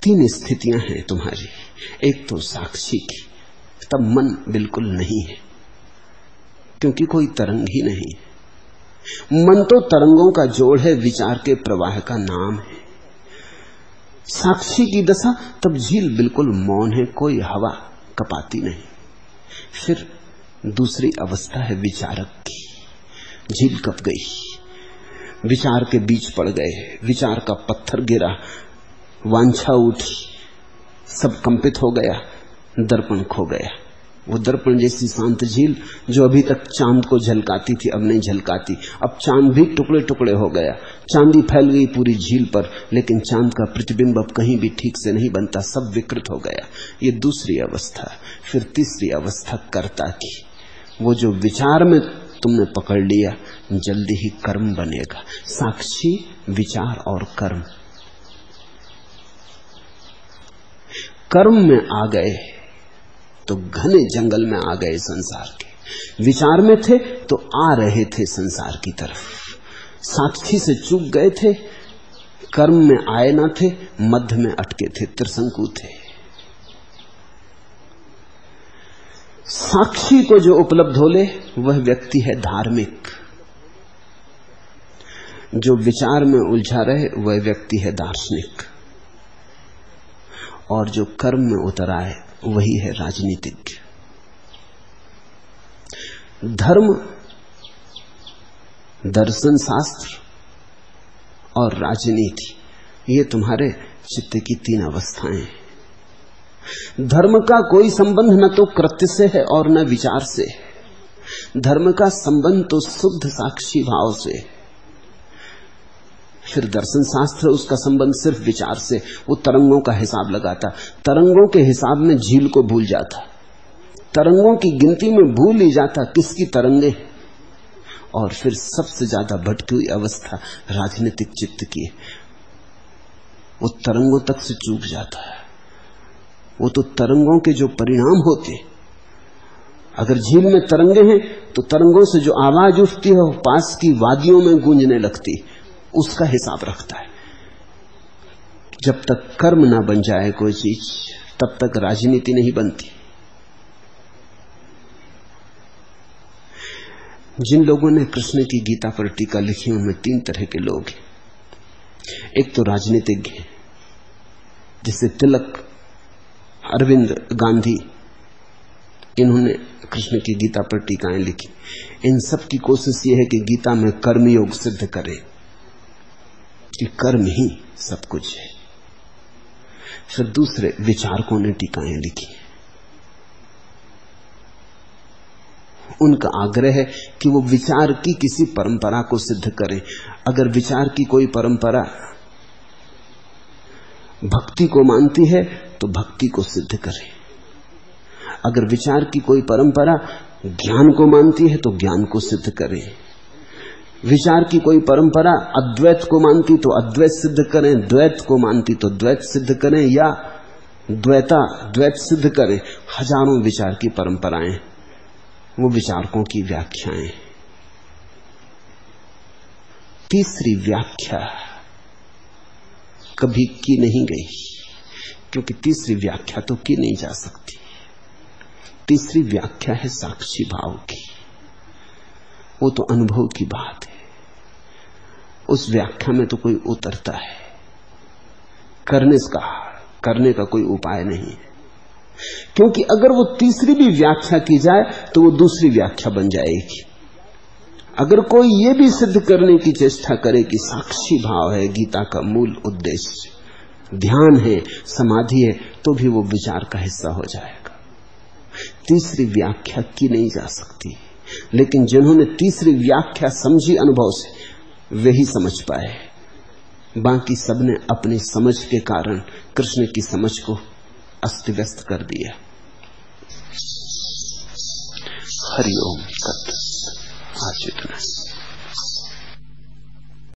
तीन स्थितियां हैं तुम्हारी। एक तो साक्षी की, तब मन बिल्कुल नहीं है, क्योंकि कोई तरंग ही नहीं है। मन तो तरंगों का जोड़ है, विचार के प्रवाह का नाम है। साक्षी की दशा, तब झील बिल्कुल मौन है, कोई हवा कपाती नहीं। फिर दूसरी अवस्था है विचारक की। झील कप गई, विचार के बीच पड़ गए, विचार का पत्थर गिरा, वांछा उठी, सब कंपित हो गया, दर्पण खो गया। वो दर्पण जैसी शांत झील जो अभी तक चांद को झलकाती थी, अब नहीं झलकाती। अब चांद भी टुकड़े टुकड़े हो गया, चांदी फैल गई पूरी झील पर, लेकिन चांद का प्रतिबिंब अब कहीं भी ठीक से नहीं बनता, सब विकृत हो गया। ये दूसरी अवस्था। फिर तीसरी अवस्था कर्ता की। वो जो विचार में तुमने पकड़ लिया, जल्दी ही कर्म बनेगा। साक्षी, विचार और कर्म। कर्म में आ गए तो घने जंगल में आ गए संसार के। विचार में थे तो आ रहे थे संसार की तरफ। साक्षी से चूक गए थे, कर्म में आए ना थे, मध्य में अटके थे, त्रिशंकु थे। साक्षी को जो उपलब्ध हो ले वह व्यक्ति है धार्मिक। जो विचार में उलझा रहे वह व्यक्ति है दार्शनिक। और जो कर्म में उतर आए वही है राजनीतिज्ञ। धर्म, दर्शन शास्त्र और राजनीति, ये तुम्हारे चित्त की तीन अवस्थाएं हैं। धर्म का कोई संबंध न तो कृत्य से है और न विचार से। धर्म का संबंध तो शुद्ध साक्षी भाव से। फिर दर्शन शास्त्र, उसका संबंध सिर्फ विचार से। वो तरंगों का हिसाब लगाता, तरंगों के हिसाब में झील को भूल जाता, तरंगों की गिनती में भूल ही जाता किसकी तरंगे। और फिर सबसे ज्यादा भटकी हुई अवस्था राजनीतिक चित्त की है। वो तरंगों तक से चूक जाता है। वो तो तरंगों के जो परिणाम होते, अगर झील में तरंगे हैं तो तरंगों से जो आवाज उठती है वो पास की वादियों में गूंजने लगती, उसका हिसाब रखता है। जब तक कर्म ना बन जाए कोई चीज, तब तक राजनीति नहीं बनती। जिन लोगों ने कृष्ण की गीता पर टीका लिखी उनमें तीन तरह के लोग हैं। एक तो राजनीतिज्ञ हैं, जैसे तिलक, अरविंद, गांधी, इन्होंने कृष्ण की गीता पर टीकाएं लिखी। इन सब की कोशिश यह है कि गीता में कर्मयोग सिद्ध करें कि कर्म ही सब कुछ है। फिर दूसरे विचारकों ने टीकाएं लिखी। उनका आग्रह है कि वो विचार की किसी परंपरा को सिद्ध करें। अगर विचार की कोई परंपरा भक्ति को मानती है तो भक्ति को सिद्ध करें। अगर विचार की कोई परंपरा ज्ञान को मानती है तो ज्ञान को सिद्ध करें। विचार की कोई परंपरा अद्वैत को मानती तो अद्वैत सिद्ध करें, द्वैत को मानती तो द्वैत सिद्ध करें, या द्वैत सिद्ध करें। हजारों विचार की परंपराएं, वो विचारकों की व्याख्याएं। तीसरी व्याख्या कभी की नहीं गई, क्योंकि तीसरी व्याख्या तो की नहीं जा सकती। तीसरी व्याख्या है साक्षी भाव की। वो तो अनुभव की बात है। उस व्याख्या में तो कोई उतरता है, करने का कोई उपाय नहीं है। क्योंकि अगर वो तीसरी भी व्याख्या की जाए तो वो दूसरी व्याख्या बन जाएगी। अगर कोई ये भी सिद्ध करने की चेष्टा करे कि साक्षी भाव है गीता का मूल उद्देश्य, ध्यान है, समाधि है, तो भी वो विचार का हिस्सा हो जाएगा। तीसरी व्याख्या की नहीं जा सकती। लेकिन जिन्होंने तीसरी व्याख्या समझी अनुभव से, वे ही समझ पाए। बाकी सबने अपनी समझ के कारण कृष्ण की समझ को अस्त व्यस्त कर दिया। हरि ओम। आज इतना।